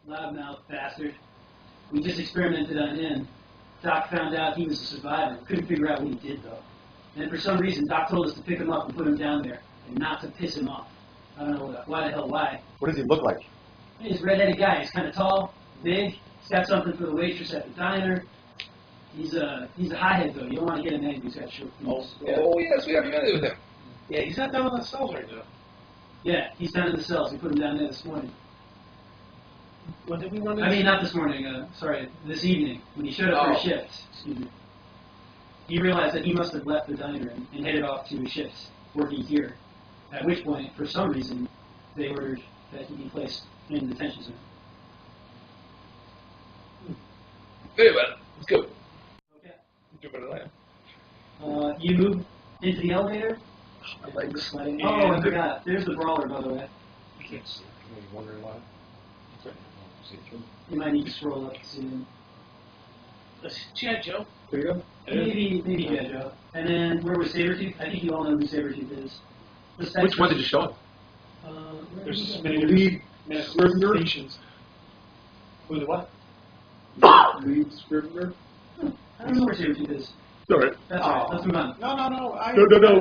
Loudmouth bastard. We just experimented on him. Doc found out he was a survivor. Couldn't figure out what he did, though. And for some reason, Doc told us to pick him up and put him down there, and not to piss him off. I don't know why the hell why. What does he look like? He's a redheaded guy. He's kind of tall, big. He's got something for the waitress at the diner. He's a hothead, though. You don't want to get him angry. He's got short feet. Oh, yes, we are familiar with him. Yeah, he's not down in the cells right now. Yeah, he's down in the cells. We put him down there this morning. When did we run into? I mean, not this morning. Sorry, this evening when he showed up for his shift. Excuse me. He realized that he must have left the diner and headed off to his shift, working here. At which point, for some reason, they ordered that he be placed in the detention center. Very well. Let's go. Okay. Do better than I am. You move into the elevator. My legs. Oh, I forgot. There's the brawler, by the way. I can't see. I'm wondering why. You might need to scroll up to see him. G.I. Joe. There you go. Maybe G.I. Joe. And then where was Sabretooth? I think you all know who Sabretooth is. Which one did you show him? There's many different manifestations. Who's what? Lead Scrivener? I don't know where Sabretooth is. All right. That's all right. Let's move on. No. No,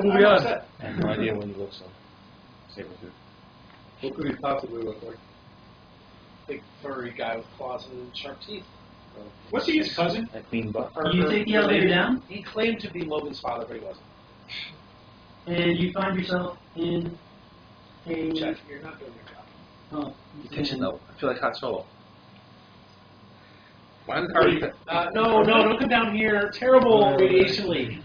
moving on. I have no idea when he looks like. Sabretooth. What could he possibly look like? Big furry guy with claws and sharp teeth. Was he his cousin? A clean butt. You take the elevator down? He claimed to be Logan's father, but he wasn't. And you find yourself in a... Jeff, you're not doing your job. Oh, Detention level. I feel like Han Solo. Why the car? No, don't come down here. Terrible radiation leak.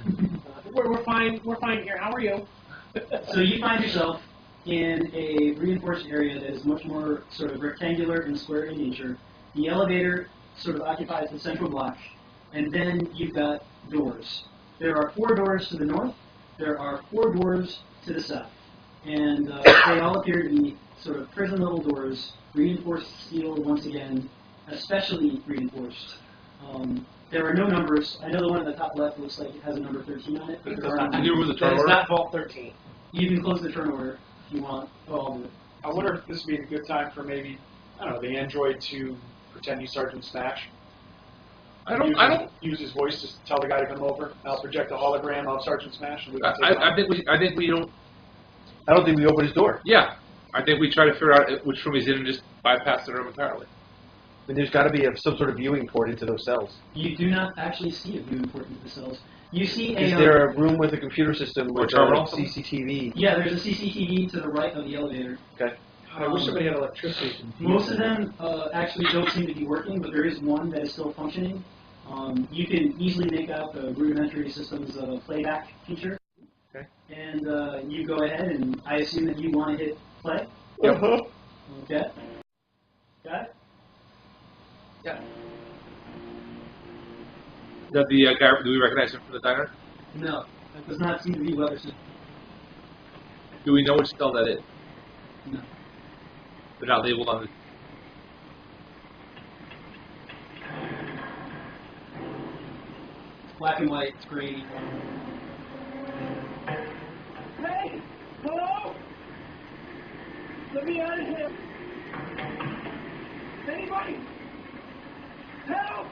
We're fine. We're fine here. How are you? So you find yourself in a reinforced area that is much more sort of rectangular and square in nature. The elevator sort of occupies the central block, and then you've got doors. There are 4 doors to the north. There are 4 doors to the south, and they all appear to be sort of prison-level doors, reinforced steel once again, especially reinforced. There are no numbers. I know the one at the top left looks like it has a number 13 on it. But there are no Can you remove the turn That is order? not Vault 13. You can close the turn order if you want. Oh, I wonder if this would be a good time for maybe, I don't know, the android to pretend he's Sergeant Smash. I don't. Use his voice to tell the guy to come over. I'll project a hologram of Sergeant Smash. And we can I think we don't. I don't think we open his door. Yeah, I think we try to figure out which room he's in and just bypass the room entirely. I mean, there's got to be some sort of viewing port into those cells. you do not actually see a viewing port into the cells. You see a... Is there a room with a computer system with terminal? CCTV? Yeah, there's a CCTV to the right of the elevator. Okay. I wish somebody had electricity. Most of them actually don't seem to be working, but there is one that is still functioning. You can easily make out the rudimentary system's playback feature. Okay. And you go ahead, and I assume that you want to hit play. Uh-huh. Okay. Got it? Yeah. Is that the guy? Do we recognize him from the diner? No, that does not seem to be Weatherson. Do we know which cell that is? No. They're not labeled on the. It's black and white. It's grainy. Hey! Hello? Let me out of here! Anybody? Help!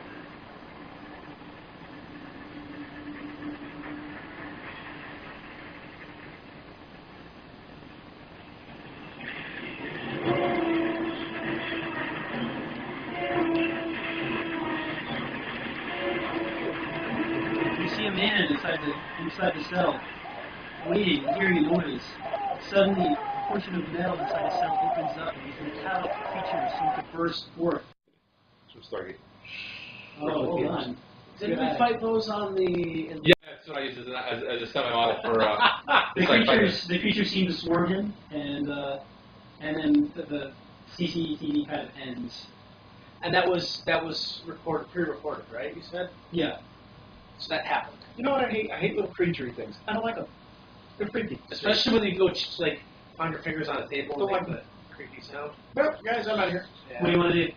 You see a man inside the cell, waiting, hearing a noise. Suddenly, a portion of metal inside the cell opens up, and these metallic creatures seem to burst forth. From Stargate. Oh, hold on. Didn't we fight those on the... Yeah, that's what I use as a semi-model for. The creatures seem to swarm him, and then the CCTV kind of ends. And that was pre-recorded, right? You said. Yeah. So that happened. You know what I hate? I hate little creaturey things. I don't like them. They're creepy. Especially when you go like on your fingers on a table Don't and like make the creepy sound. Well, guys, I'm out of here. Yeah. What do you want to do?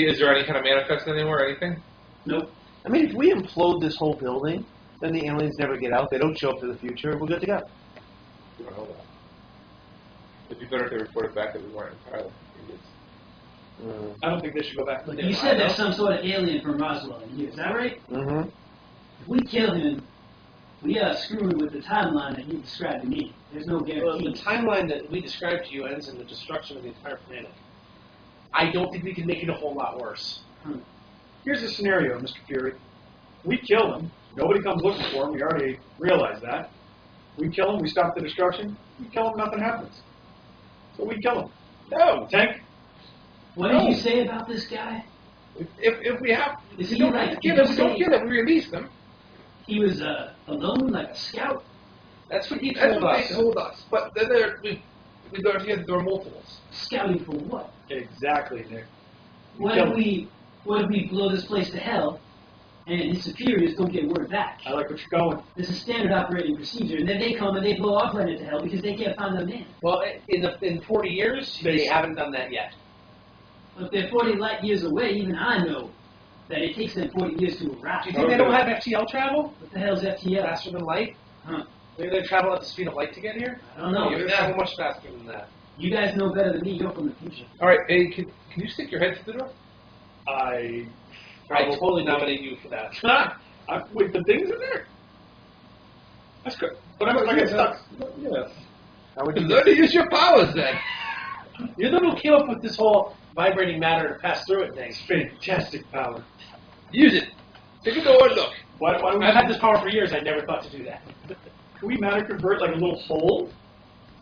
Is there any kind of manifest anywhere or anything? Nope. I mean, if we implode this whole building, then the aliens never get out. They don't show up to the future. We're good to go. We don't know that. It'd be better if they reported back that we weren't entirely idiots. I don't think they should go back. Look, you said there's some sort of alien from Roswell in here. Is that right? Mm-hmm. If we kill him, we are screwing with the timeline that you described to me. There's no Well, the guarantee. timeline that we described to you ends in the destruction of the entire planet. I don't think we can make it a whole lot worse. Here's the scenario, Mr. Fury. We kill him. Nobody comes looking for him. We already realized that. We kill him. We stop the destruction. We kill him. Nothing happens. So we kill him. No, Tank. What did you say about this guy? If we have, Is we he don't like- have to kill him. We don't kill him. We release them. He was alone, like a scout. That's what he That's told what us. they told us. But then we learned here that there are multiples. Scouting for what? Exactly, Nick. What if we blow this place to hell, and his superiors don't get word back? I like what you're going. This is standard operating procedure, and then they come and they blow our planet to hell because they can't find their man. Well, in 40 years, they haven't done that yet. But if they're 40 light years away, even I know that it takes them 40 years to arrive. Do you think they don't have FTL travel? What the hell's FTL? Faster than light? Huh. Maybe they travel at the speed of light to get here? I don't know. They travel much faster than that. You guys know better than me. You're from the future. All right, hey, can you stick your head through the door? I Totally nominate you for that. wait, the things in there? That's good. But I'm like, I get stuck. Yes. How would you Learn to use your powers then. You're the one who came up with this whole vibrating matter to pass through it thing. It's fantastic power. Use it. Take a door and look. Why do we I've had this power for years. I never thought to do that. Can we matter convert like a little hole?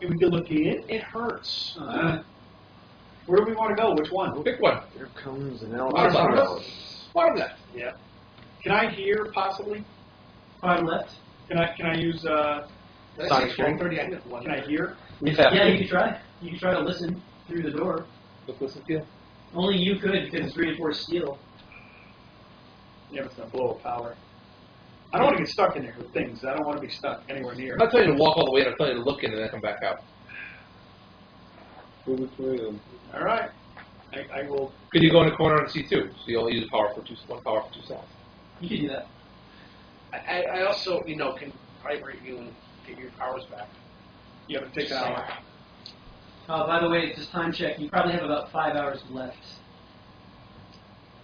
And we can look in? It hurts. Where do we want to go? Which one? Pick one. Here comes an Bottom elevator. left. Bottom left. Yeah. Can I hear possibly? Far left. Can I use Sonic screen. 30, I get one. can I hear? Yeah, you can try. You can try to listen through the door. Look, listen, feel. Only you could because it's reinforced steel. Yeah, but it's gonna blow up power. I don't want to get stuck in there with things. I don't want to be stuck anywhere near. I'm not telling you to walk all the way in. I'm telling you to look in and then come back out. Go between them. All right. I will. Could you go in the corner and see two? So you only use one power for two cells. You can do that. I also, can vibrate you and get your powers back. You have to take an hour. By the way, just time check. You probably have about 5 hours left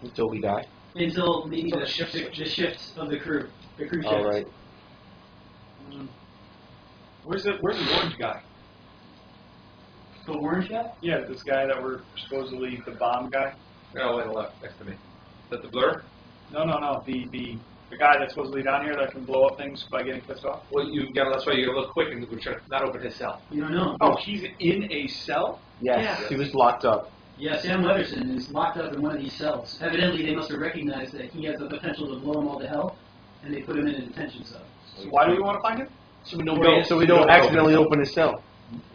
Until we die. until maybe Until the the shift shift of the crew. The crew shift. All right. Where's the orange guy? The orange guy? Yeah, this guy that we're supposedly the bomb guy. No, on the left, next to me. Is that the blur? No. The guy that's supposedly down here that can blow up things by getting pissed off. Well, that's why you gotta look quick and we're trying to not open his cell. You don't know. Oh, he's in a cell? Yes, Yeah. he was locked up. Yeah, Sam Weatherson is locked up in one of these cells. Evidently, they must have recognized that he has the potential to blow them all to hell, and they put him in a detention cell. So why do we want to find him? So we So we don't accidentally open his cell.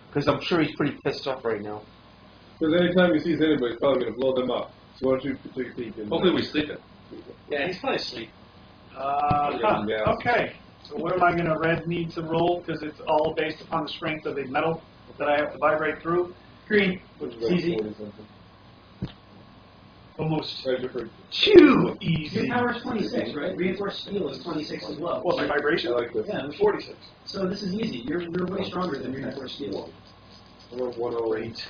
Because I'm sure he's pretty pissed off right now. Because anytime he sees anybody, he's probably going to blow them up. So why don't you take a peek? Hopefully we sleep it. Yeah, he's probably asleep. Yeah. Okay. So what am I going to red need to roll? Because it's all based upon the strength of the metal that I have to vibrate through. Green. Which is It's easy. 40-something. Almost Right, different. too easy. Your power is 26, right? Reinforced steel is 26 as well. What, my I vibration? like this. Yeah, It's 46. so this is easy. You're way stronger than reinforced steel. I went 108.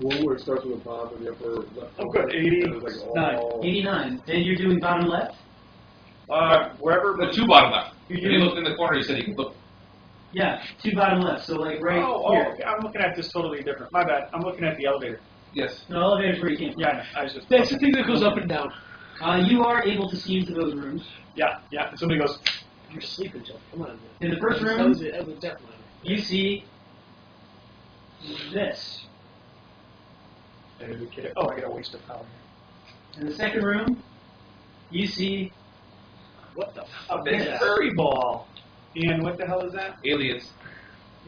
One where it starts with a bomb and the upper left. Oh, good. 80. It was like all... 89. And you're doing bottom left? Wherever. The two bottom left. You're When you doing, looked in the corner, you said you could look. yeah, two bottom left. So like right here. Okay. I'm looking at this totally different. My bad. I'm looking at the elevator. Yes. No, elevator's where you came from. Yeah, I know. I was just. That's the thing that goes up and down. You are able to see into those rooms. Yeah. And somebody goes, You're sleeping, Jeff. Come on. In the first That room, was definitely. you see this. oh, I got a waste of power. In the second room, you see What the A big Yes. furry ball. And what the hell is that? Aliens.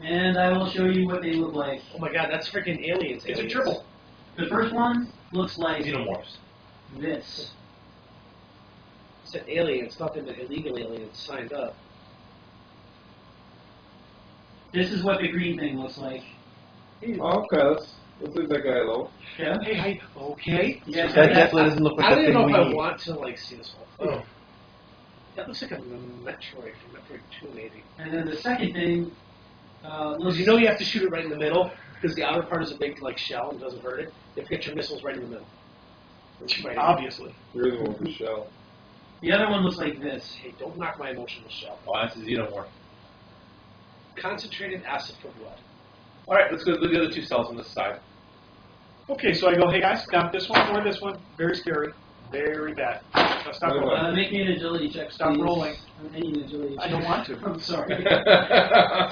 and I will show you what they look like. Oh my god, that's freaking aliens. It's a triple. The first one looks like Xenomorphs. this. It's an alien. It's nothing but illegal aliens signed up. This is what the green thing looks like. Oh, okay, let's leave that guy alone. Yeah. Hey, okay. You guys That have definitely doesn't look I like don't the even know thing if we I need. want to see this whole thing. That looks like a Metroid from Metroid 2, maybe. And then the second thing looks. You know you have to shoot it right in the middle because the outer part is a big shell and doesn't hurt it. You have to get your missiles right in the middle. Obviously. You're the one with the shell. The other one looks like this. Hey, don't knock my emotional shell. Oh, that's a xenomorph. Concentrated acid for blood. All right, let's go to the other two cells on this side. Okay, so I go, hey guys, stop this one or this one. Very scary. Very bad. Now stop rolling. Make me an agility check. Stop please. rolling. I need an agility check. I don't want to. I'm sorry.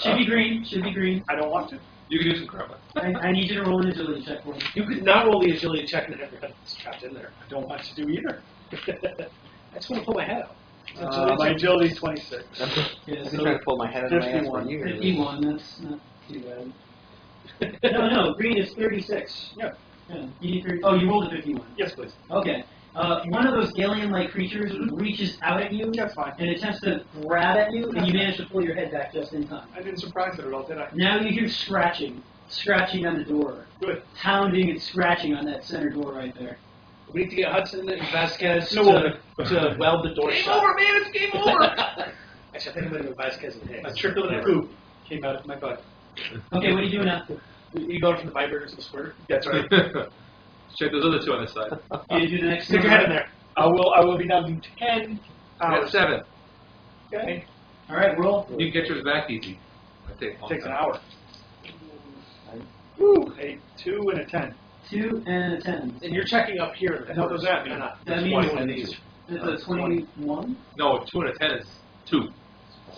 Should be green. Should be green. I don't want to. You can do some crap. I need you to roll an agility check for me. You could not roll the agility check and have your head trapped in there. I don't want to do either. I just want to pull my head out. My agility is 26. Yeah, I've been trying to pull my head out of my ass for 51. years. 51. That's not too bad. No, green is 36. Yeah. Yeah. You need 30. Oh, you rolled a 51. Yes, please. Okay. One of those alien-like creatures reaches out at you That's fine. and attempts to grab at you, and you manage to pull your head back just in time. I didn't surprise it at all, did I? Now you hear scratching on the door, Good. pounding and scratching on that center door right there. We need to get Hudson and Vasquez No, to weld the door Game shut. over, man! It's game over! Actually, I think I'm going to go Vasquez and Hicks. A trickle of poop came out of my butt. Okay, what are you doing now? You going from the vibrator to the squirter? That's right. Check those other two on this side. You do the next Stick your head in there. I will be down to 10 I got hours. 7. Okay. All right, roll. You can get yours back easy. It takes a long Takes an time. hour. Woo! A 2 and a 10. 2 and a 10. And you're checking up here. What does that mean? That means it's a 21. No, 2 and a 10 is 2.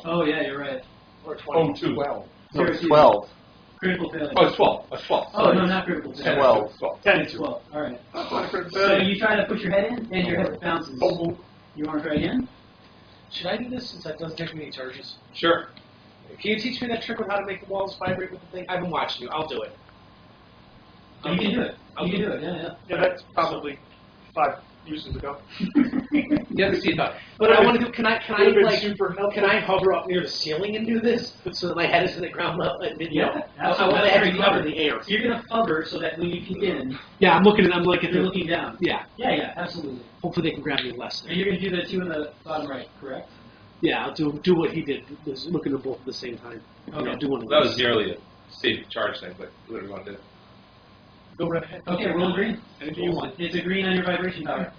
Oh yeah, you're right. Or 20. 2. No, Seriously. 12. Critical failure. Oh, it's 12. It's 12. Oh no, not critical failure. 12. 12. 10 It's 12. All right. That's not a critical So failure. you try to push your head in, and your head bounces. Oh, You want to try again? Should I do this since that doesn't take me any charges? Sure. Can you teach me that trick with how to make the walls vibrate with the thing? I've been watching you. I'll do it. You can do it. You can do it. Yeah. yeah, that's probably 5 uses ago. You have to see that. But I want to do. Can I Would've been like? super helpful. Can I hover up near the ceiling and do this so that my head is in the ground level? Yeah, I want absolutely. my head to be covered in the air. So you're gonna hover so that when you peek in, Yeah, I'm looking. I'm like at you're the. looking down. Yeah. Yeah, absolutely. Hopefully they can grab me less. And you're gonna do the 2 in the bottom right, correct? Yeah, I'll do what he did. Was looking at both at the same time. Okay. I'll do one of That those. was nearly a safe charge thing, but whatever you want to do. Go right ahead. Okay, roll green. Anything you want. It's a green on your vibration tower.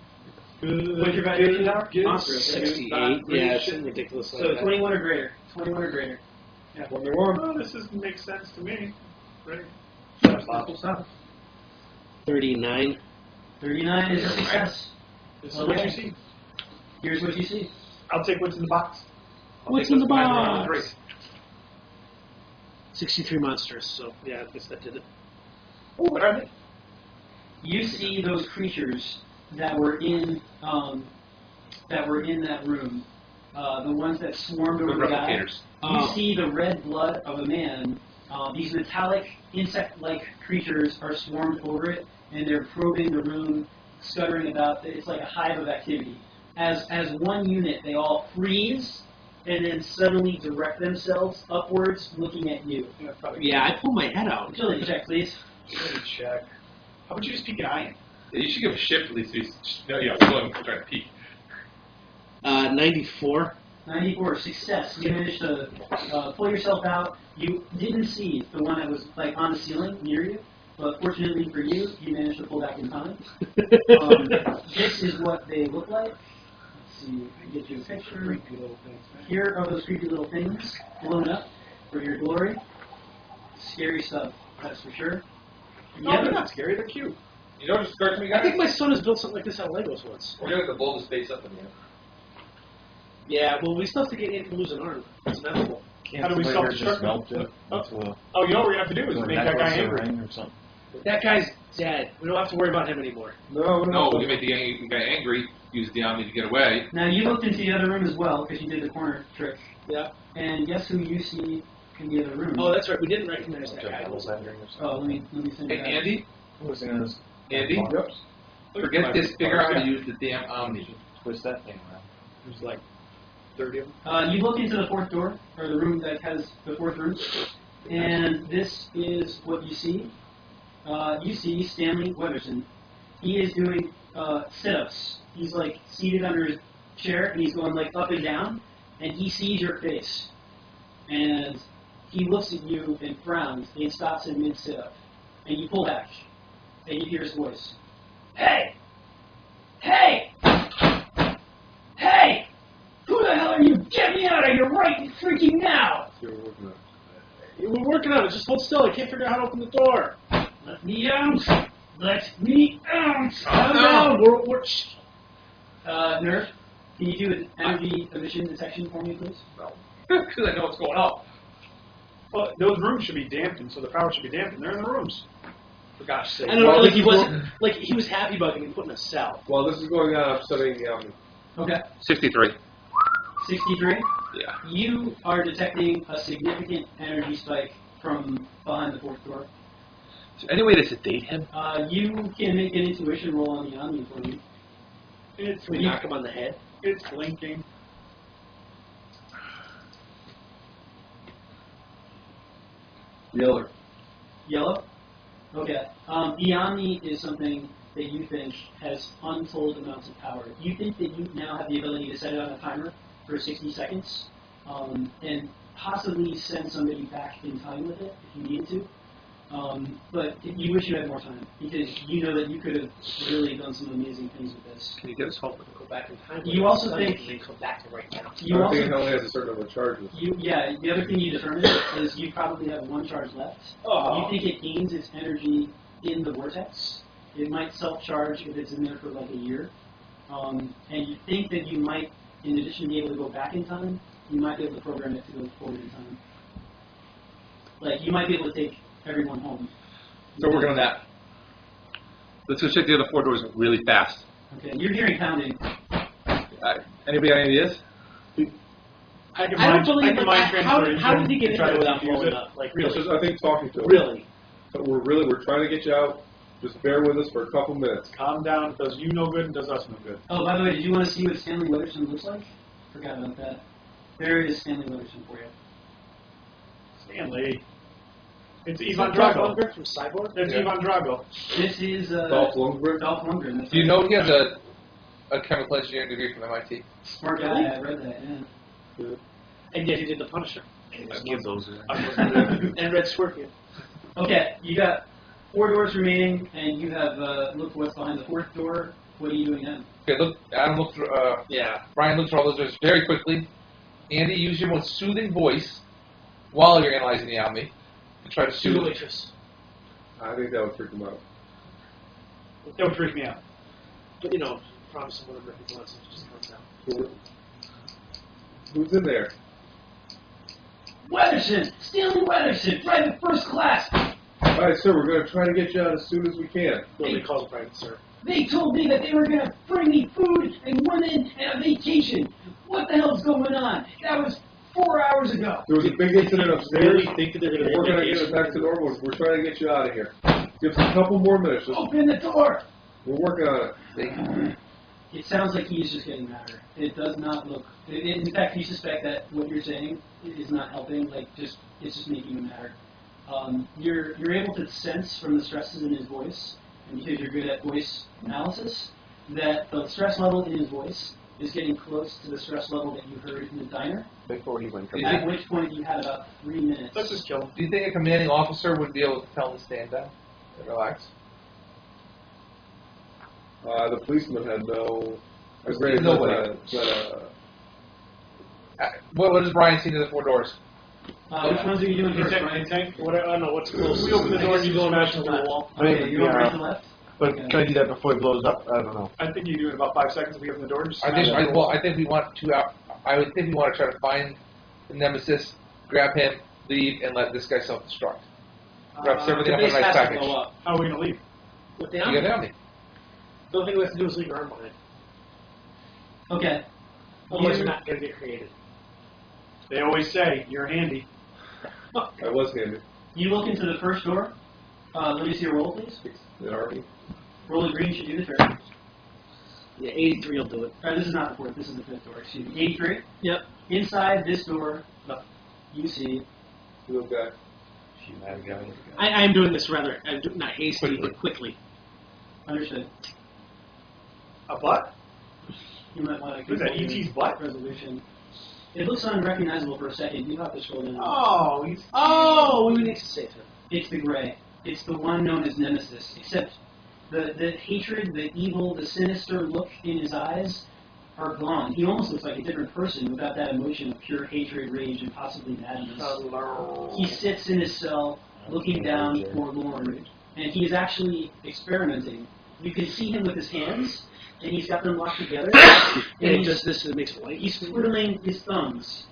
Good, What's your vibration tower? good, Monstrous. 68. Yeah, it's ridiculous. So 21 or greater. 21 or greater. Yeah. Oh, this makes sense to me. Ready? Stop. 39. 39 is a success. This is what you see. Here's what you see. I'll take what's in the box. What's in the box? 63 monsters. So yeah, I guess that did it. Oh, what are they? You see those creatures that were in that room, the ones that swarmed over Good the guy. replicators. You see the red blood of a man. These metallic, insect-like creatures are swarmed over it, and they're probing the room, scuttering about. It's like a hive of activity. As one unit, they all freeze, and then suddenly direct themselves upwards, looking at you. Yeah, I pulled my head out. Agility check, please. Let me check. How about you just peek an eye in? Yeah, you should give a shift at least. Going trying to peek. 94. 94, success. You managed to pull yourself out. You didn't see the one that was like on the ceiling near you, but fortunately for you, you managed to pull back in time. This is what they look like. Let's see, I can get you a picture. Here are those creepy little things blown up for your glory. Scary stuff, that's for sure. No, they're not scary. They're cute. You know what just occurred to me, I guys? think my son has built something like this out of Legos once. We're going to blow the space up in the air. Yeah, well, we still have to get in to lose an arm. It's inevitable. How do we self-destruct? Oh, you know what we're going to have to do is make that guy angry. That guy's dead. We don't have to worry about him anymore. No, we make the guy angry, use the Omni to get away. Now you looked into the other room as well because you did the corner trick. Yeah. And guess who you see in the other room? Oh, that's right. We didn't recognize that guy. Oh, let me send you Hey, that. Andy? Andy? Yep. Forget this, figure out how to use the damn Omni. Twist that thing around. There's like 30 of them. You look into the fourth door, or the room that has the fourth room, and this is what you see. You see Stanley Weatherson. He is doing sit-ups. He's like seated under his chair, and he's going like up and down, and he sees your face. And he looks at you and frowns, and stops in mid sit-up. And you pull back, and you hear his voice. Hey! freaking now! See what we're working on. We're working on it. Just hold still. I can't figure out how to open the door. Let me out! Let me out! Calm no. down. We're shh. Nerf, can you do an energy emission detection for me, please? Because I know what's going on. Well, those rooms should be dampened, so the power should be dampened. They're in the rooms. For gosh sake. I don't know. Well, Like this he is wasn't. Like he was happy about getting put in a cell. While this is going on, I'm studying the army. Okay. 63. 63. Yeah. You are detecting a significant energy spike from behind the fourth door. Is there any way to sedate him? You can make an intuition roll on the Omni for me. It's Can we knock him on the head? It's blinking. Yeller. Yellow? Okay. The Omni is something that you think has untold amounts of power. You think that you now have the ability to set it on a timer for 60 seconds and possibly send somebody back in time with it if you needed to. But you wish you had more time because you know that you could have really done some amazing things with this. Can you get us home? Go back in time. You also think- and then come back to right now. You I think it also, only has a certain number of charges. yeah, the other thing you determine is you probably have one charge left. Oh. You think it gains its energy in the vortex. It might self-charge if it's in there for like a year. And you think that you might, in addition to being able to go back in time, you might be able to program it to go forward in time. Like, you might be able to take everyone home. So we're working on that. Let's go check the other 4 doors really fast. Okay, you're hearing pounding. Anybody got any ideas? I can I don't mind, believe I can that. mind transfer How did he get and in try there to without defuse blowing it. up? Like It's just, really? I think, talking to him. Really? But we're trying to get you out. Just bear with us for a couple minutes. Calm down. Does you no good and does us no good. Oh, by the way, did you want to see what Stanley Weatherson looks like? Forgot about that. There is Stanley Weatherson for you. Stanley. It's Is Ivan that Dolph Drago. Lundgren from Cyborg? That's Yeah. Ivan Drago. This is Dolph Lundgren. Dolph Lundgren. That's Do you right. know he has a chemical engineering degree from MIT? Smart guy. I read that. Yeah. And yet he did the Punisher. Give those. And Red Scorpion. Okay, you got 4 doors remaining, and you have looked what's behind the 4th door. What are you doing then? Okay, look. Adam looked through. Yeah. Brian looked through all those doors very quickly. Andy, use your most soothing voice while you're analyzing the Omni to try to To the soothe. waitress. I think that would freak him out. That would freak me out. But you know, promise him whatever he wants and it just comes out. Who's in there? Weatherson! Stanley Weatherson! Private first class! All right, sir, we're going to try to get you out as soon as we can. Nobody calls him private, sir. They told me that they were going to bring me food and women and a vacation. What the hell's going on? That was 4 hours ago. There was a big incident upstairs. Really think that they're going to We're going to get it back to normal. We're trying to get you out of here. Give us a couple more minutes. Open the door! We're working on it. It sounds like he's just getting madder. It does not look. In fact, you suspect that what you're saying is not helping. Like, it's just making him madder. You're able to sense from the stresses in his voice, and because you're good at voice analysis, that the stress level in his voice is getting close to the stress level that you heard in the diner. Before he went from At which point you had about 3 minutes. Let's just kill him. Do you think a commanding officer would be able to tell him to stand down and relax? The policeman had no. No way. What does Brian see to the 4 doors? Which ones are you doing first, Tank, Brian? tank. What, I don't know, what's close? We open the door and you go smash into the left. wall. Okay, you're going Yeah. right to left? But Okay. can I do that before he blows up? I don't know. I think you do it in about 5 seconds. We open the door and just I think. smash it. I think we want to. I would think we want to try to find the Nemesis, grab him, leave, and let this guy self-destruct. Grabs everything The up in a base nice has to package. blow up. How are we going to leave? With the You army. got the Omni. The only thing we have to do is leave your arm behind. Okay. Otherwise, You- you're not going to get created. They always say, you're handy. I was handy. You look into the first door. Let me see your roll, please. The army. Roll a green should do the trick. Yeah, 83 will do it. This is not the 4th, this is the 5th door, excuse me. 83. Yep. Inside this door, you see Little guy. I am doing this rather, not hastily, but quickly. understood. A butt? You might want to What is that, E.T.'s butt? resolution. It looks unrecognizable for a second. You have to scroll down. Oh, he's... Oh, we need to save him. It's the gray. It's the one known as Nemesis. Except the hatred, the evil, the sinister look in his eyes are gone. He almost looks like a different person without that emotion of pure hatred, rage, and possibly madness. He sits in his cell, looking down forlorn, and he is actually experimenting. You can see him with his hands, and he's got them locked together. And he does this and it makes it light. He's twiddling his thumbs,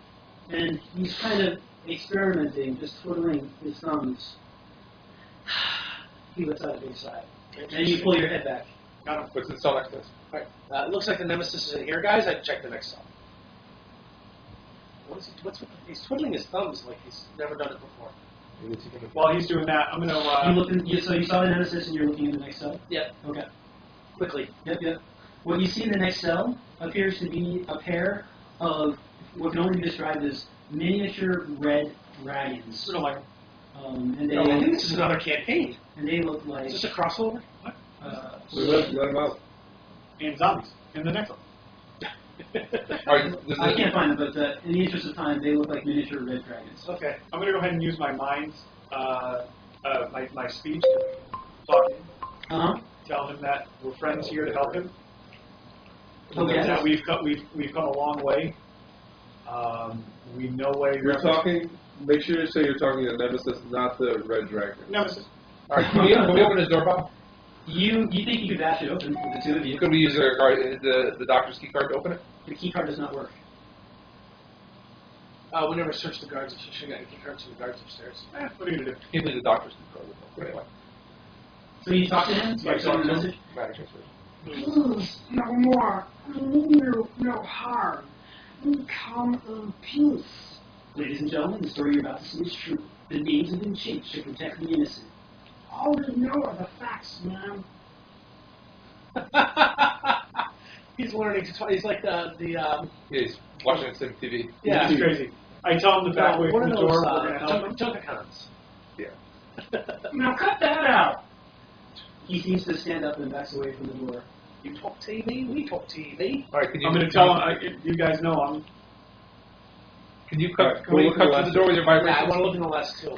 and he's kind of experimenting, just twiddling his thumbs. He lets out a big sigh. And you pull your head back. Got him. What's the cell next to us? Alright, it looks like the Nemesis is in here, guys. I check the next cell. He's twiddling his thumbs like he's never done it before. While he's doing that, I'm gonna. So you saw the Nemesis, and you're looking in the next cell? Yep. Okay. Quickly. Yep. What you see in the next cell appears to be a pair of what can only be described as miniature red dragons. We don't like him. And they, I think this is another campaign. And they look like. Is this a crossover? What? We let him out. And zombies in the next one. I can't find them, but in the interest of time, they look like miniature red dragons. Okay, I'm gonna go ahead and use my mind's my speech to talk to him. Tell him that we're friends here to help him. Okay. That we've come a long way. We know where You're talking. Make sure you say you're talking to Nemesis, not the Red Dragon. Nemesis. All right, can we open his door, Bob? You think you could bash it open with the two of you? Could we use the doctor's key card to open it? The key card does not work. We never searched the guards. You should have got key cards from the guards upstairs. What are you gonna do? Can't leave the doctor's key card with him. But anyway. So you talk to him? Yeah, You send him a talk to him. message? Matter transfer. Please, no more. I mean you no harm. We come in peace. Ladies and gentlemen, the story you're about to see is true. The names have been changed to protect the innocent. All we know are the facts, man. He's learning to talk. He's like Yeah, he's watching some TV. yeah. It's crazy. I tell him to back away One from of the those door. We're gonna help him. Junkacons. Yeah. Now cut that out! He seems to stand up and backs away from the door. You talk TV, we talk TV. All right, can you? I'm gonna tell him. You guys know I'm. Can you cut? Alright, Can we we'll cut look at through the the door with your Yeah, I vibrations? want to look in the last two.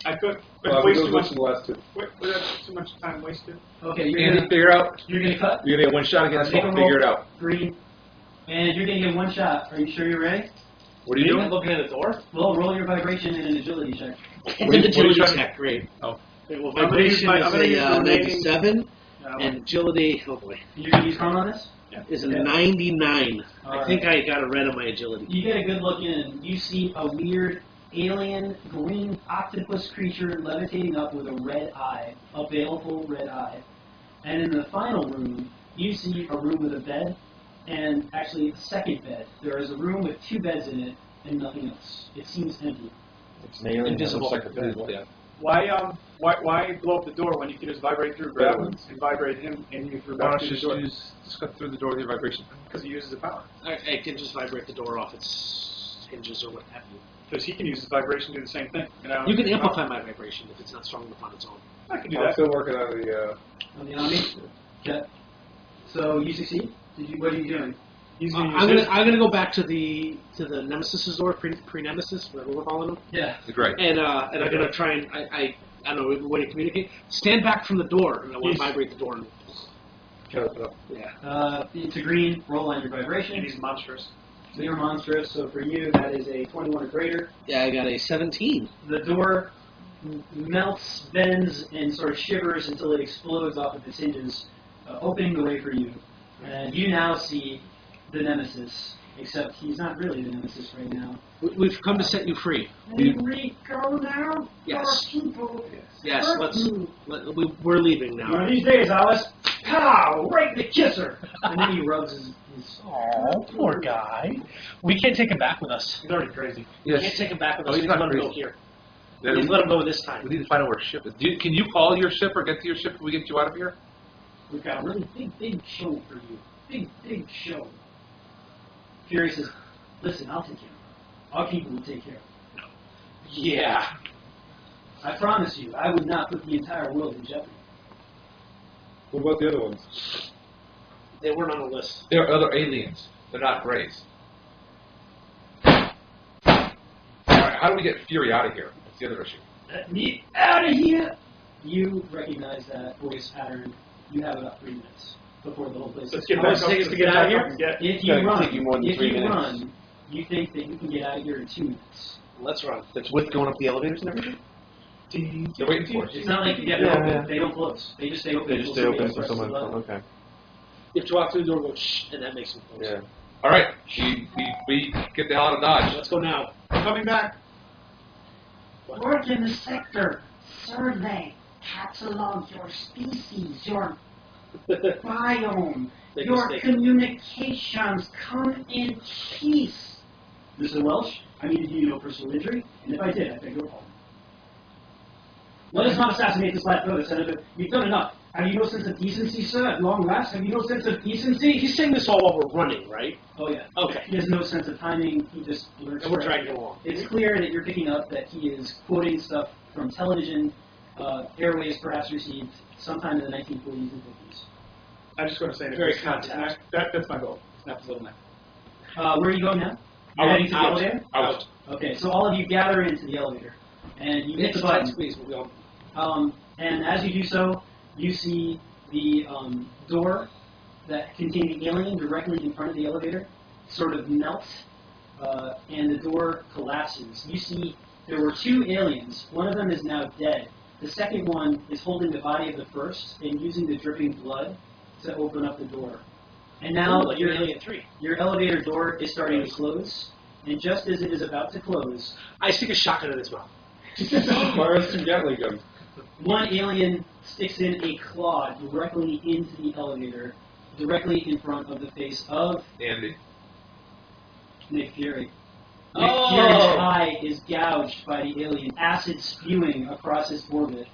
I could. Well, But we waste go too much. listen to the last two. Wait, that's too much time wasted. Okay, Andy, you're figure out. gonna cut? You're gonna get one shot against Make him. a Figure it roll. out. Green. And you're gonna get one shot. Are you sure you're ready? What are you doing? Looking at the door. Well, roll your vibration and an agility check. What are you agility trying to- check, great. Oh. Okay, well, I'm gonna use vibration my- is I'm gonna use a the remaining- 97, and agility, oh boy, You're gonna use Chrome on this? is a 99. All I think I got a red on my agility. You get a good look in, and you see a weird alien green octopus creature levitating up with a red eye, a baleful red eye. And in the final room, you see a room with a bed, and actually a second bed. There is a room with two beds in it, and nothing else. It seems empty. It's an alien. Invisible. That looks like a bed. Yeah. Why blow up the door when you can just vibrate through, grab him, and vibrate him, and you through Why back don't through you the door? just cut through the door with your vibration? Because he uses the power. I can just vibrate the door off its hinges or what have you. Because he can use his vibration to do the same thing. You can amplify my vibration if it's not strong enough on its own. I can do I'm that. still working on the. On the enemy? Okay. So you succeed? What are you doing? He's I'm gonna use his. gonna go back to the Nemesis's door, pre-Nemesis, whatever we're calling them, Yeah. Great. and I'm gonna try and I don't know a way to communicate. Stand back from the door, and I want to vibrate the door. And, Shut it up. yeah. It's a green. Roll on your And vibration. he's monstrous. So you're monstrous. So for you, that is a 21 or greater. Yeah, I got a 17. The door melts, bends, and sort of shivers until it explodes off of its hinges, opening the way for you. And you now see the Nemesis, except he's not really the Nemesis right now. We've come to set you free. Can we go now? Yes. Our people. Yes, hurt you. we're leaving One now. of these days, Alice, pow, right in the kisser. And then he rubs his Oh, poor guy. We can't take him back with us. He's already crazy. We can't take him back with Oh, us. he's We not let him go crazy. here. Then We let him go this time. we need to find out where our ship is. Can you call your ship or get to your ship if we get you out of here? We've got a really big show for you. Big show. Fury says, listen, I'll take care of it. Our people will take care of it. Yeah. I promise you, I would not put the entire world in jeopardy. What about the other ones? They weren't on the list. There are other aliens. They're not Greys. How do we get Fury out of here? That's the other issue. Let me out of here! You recognize that voice pattern. You have about 3 minutes before the whole place. Let's get How back much up. it takes to let's get out of back here? up and get- If you It's gonna run, take you more than if 3 you minutes. run, you think that you can get out of here in 2 minutes. Let's run. That's with going up the elevators and everything? They're waiting for us. It's not like Yeah, they open. yeah. They don't close. They just stay open. They just stay until open somebody for else presses someone. the button. Okay. You have to walk through the door and go shh, and that makes them close. Yeah. All right, we get the hell out of Dodge. Let's go now. I'm coming back. Work in the sector. Survey. Catalog your species, your biome, Make a your mistake. communications. Come in peace. Mr. Welsh, I need to do you no personal injury, and if I did, I beg your pardon. Let us not assassinate this lad further, Senator. You've done enough. Have you no sense of decency, sir? At long last, have you no sense of decency? He's saying this all while we're running, right? Oh yeah. Okay. He has no sense of timing. He just learns. And we're forever. dragging along. It's clear that you're picking up that he is quoting stuff from television, airways perhaps received sometime in the 1940s and 50s. I'm just going to say Very that. contact. That's my goal. Snap his little neck. Where are you going now? You're Out. heading to the Out. elevator? Out. Okay, so all of you gather into the elevator, and you hit It's the a tight button. squeeze, but we all... And as you do so, you see the door that contained the alien directly in front of the elevator sort of melt, and the door collapses. You see there were 2 aliens. One of them is now dead. The second one is holding the body of the first and using the dripping blood to open up the door. And now like your, an Alien 3. your elevator door is starting to close, and just as it is about to close, I stick a shotgun in his mouth. Fire us some Gatling guns. one alien sticks in a claw directly into the elevator, directly in front of the face of Andy. Nick Fury. Oh! Nick Fury's eye is gouged by the alien, acid spewing across his orbit.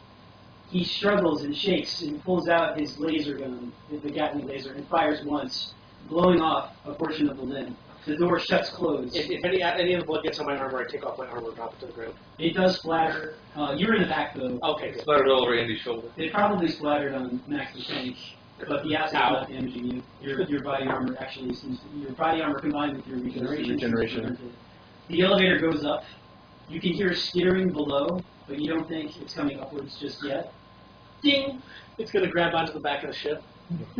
He struggles and shakes and pulls out his laser gun, the Gatling laser, and fires once, blowing off a portion of the limb. The door shuts closed. If any of the blood gets on my armor, I take off my armor and drop it to the ground. It does splatter. You're in the back, though. Okay, good. Splattered all over Andy's shoulder. It probably splattered on Max's tank, but the acid is Ow. not damaging you. Your body armor actually seems to, your body armor combined with your regeneration. seems to Regeneration. prevent it. The elevator goes up. You can hear skittering below, but you don't think it's coming upwards just yet. Ding! It's going to grab onto the back of the ship.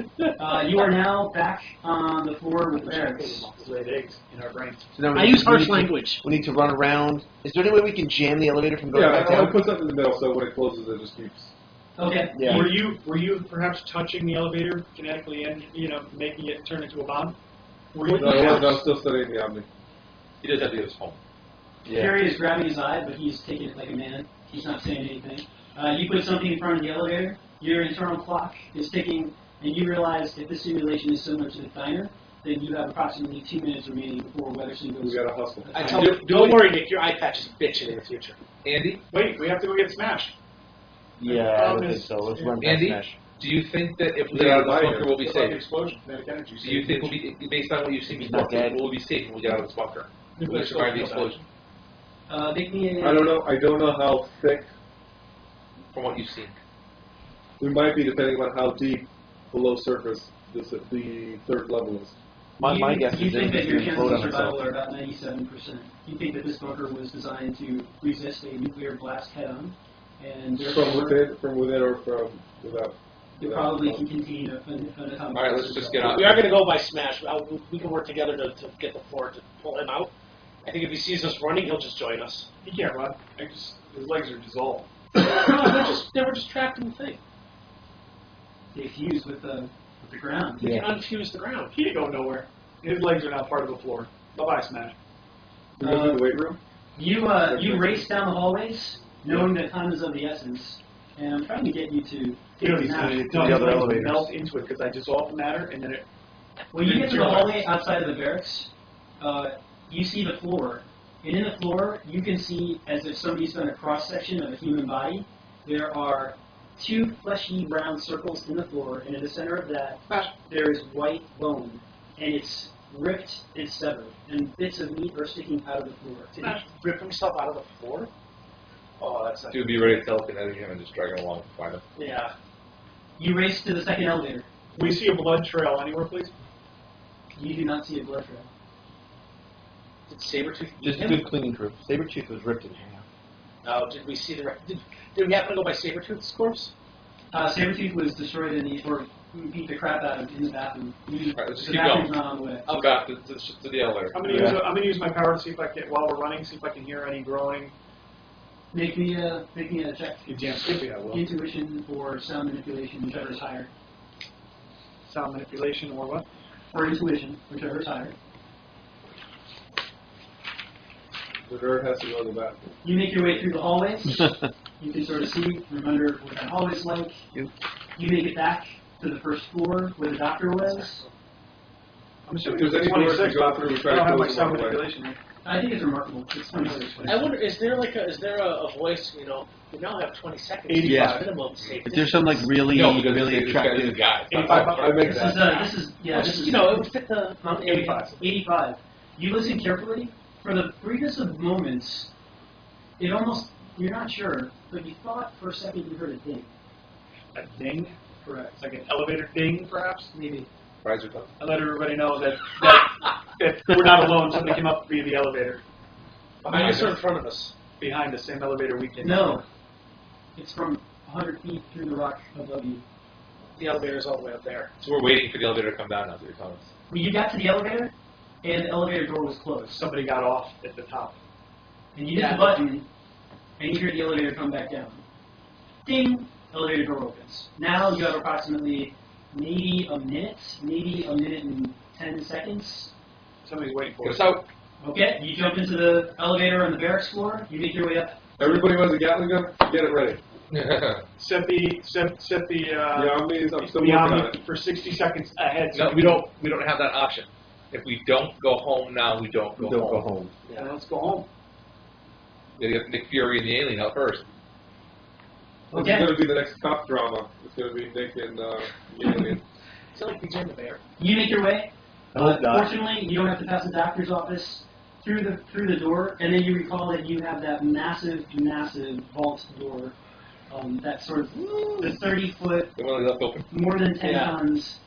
You are now back on the floor with the barracks. Laid eggs in our brains. So now I use harsh need to- language. We need to run around. Is there any way we can jam the elevator from going Yeah, back I'll down? put something in the middle so when it closes, it just keeps. Okay. Yeah. Were you perhaps touching the elevator kinetically and making it turn into a bomb? Were you? No, I'm still studying the Omni. He does have to get his phone. Fury is grabbing his eye, but he's taking it like a man. He's not saying anything. You put something in front of the elevator. Your internal clock is ticking, and you realize if this simulation is similar to the diner, then you have approximately 2 minutes remaining before Weatherson goes. We gotta hustle. I tell you, don't worry, Nick, your eye patch is bitching in the future. Andy? Wait, we have to go get smashed. Yeah, I don't think so. Let's run past Andy? Smash. Do you think that if we get out of this bunker, we'll be What about the safe? explosion, kinetic energy. Do you think we'll be, based on what you've seen He's before, not dead. we'll be safe when we get out of this bunker? Will we survive the explosion? Make me a. I don't know how thick. From what you've seen. We might be depending on how deep below surface the third level is. My guess You is think that your it's chances going of to survival float are on itself. about 97%. You think that this bunker was designed to resist a nuclear blast head-on, and From within or from without. it probably can contain an atomic. All right, let's just get out. We are going to go by Smash. We can work together to get the floor to pull him out. I think if he sees us running, he'll just join us. He can't run. His legs are dissolved. No, they were just trapped in the thing. They fuse with the ground. We Yeah. can unfuse the ground. He ain't going nowhere. His legs are now part of the floor. Bye-bye, Smash. We go through the weight room. You race down the hallways, knowing that time is of the essence, and I'm trying to get you to You take know, a he's nap. to no, the his other legs elevators. melt into it because I dissolve the matter and then it. When you get to the hallway outside of the barracks, you see the floor. And in the floor, you can see, as if somebody's done a cross-section of a human body, there are 2 fleshy brown circles in the floor, and in the center of that, there is white bone. And it's ripped and severed, and bits of meat are sticking out of the floor. Smash rip himself out of the floor? Oh, that's not Dude, be ready to telekinetic him and just drag him along and find him. Yeah. You race to the second elevator. We see a blood trail anywhere, please. You do not see a blood trail. Did Sabretooth Just a good cleaning crew. Sabretooth was ripped in half. Oh, did we see the... Did we happen to go by Sabretooth's corpse? Sabretooth was destroyed in the, or beat the crap out of him in the bathroom. Alright, let's just The keep bathroom's going. not on the way. I'll back to the elevator. I'm gonna use my power to see if I can, while we're running, see if I can hear any groaning. Make me a check. You damn skippy, I will. Intuition or sound manipulation, whichever is higher. Sound manipulation or what? Or intuition, whichever is higher. The nerd has to go to the bathroom. You make your way through the hallways. You can sort of see, remember what that hallway's like. Yep. You make it back to the first floor where the doctor was. I'm assuming If there's it's any doors to 26, go but through, we I try to don't have my close sound them all the way. manipulation. I think it's remarkable. It's 26. I wonder, is there a voice? You know, we now have 20 seconds. 85. Yeah. Minimum safe. If there's some like really, No, because really this guy's attractive a guy. 85. I make This that. is You know, it would fit the 85. 85. You listen carefully. For the briefest of moments, it almost, you're not sure, but you thought for a second you heard a ding. A ding? Correct. It's like an elevator ding, perhaps? Maybe. Riser tongue. I let everybody know that we're not alone. Somebody came up via the elevator. Behind us or in front of us? Behind the same elevator we came. No. It's from 100 feet through the rock above you. The elevator's all the way up there. So we're waiting for the elevator to come down now, so you're telling us. When you got to the elevator, and the elevator door was closed. Somebody got off at the top. And you hit the button, and you hear the elevator come back down. Ding! Elevator door opens. Now you have approximately maybe a minute and 10 seconds. Somebody's waiting for Get us. us out. Okay, you jump into the elevator on the barracks floor, you make your way up. Everybody wants a Gatling gun? Get it ready. Set the Omnis, I'm still the working on Omni it. for 60 seconds ahead. No, we don't have that option. If we don't go home now, we don't go don't home. go home. Yeah, let's go home. We gotta get Nick Fury and the alien out first. This Okay. is going to be the next cop drama. It's going to be Nick and the alien. Is it like BJ and the Bear? You make your way. Oh, God. Fortunately, you don't have to pass the doctor's office through the door, and then you recall that you have that massive vault door, that sort of the 30-foot, The one we left open. more than 10 Yeah. tons.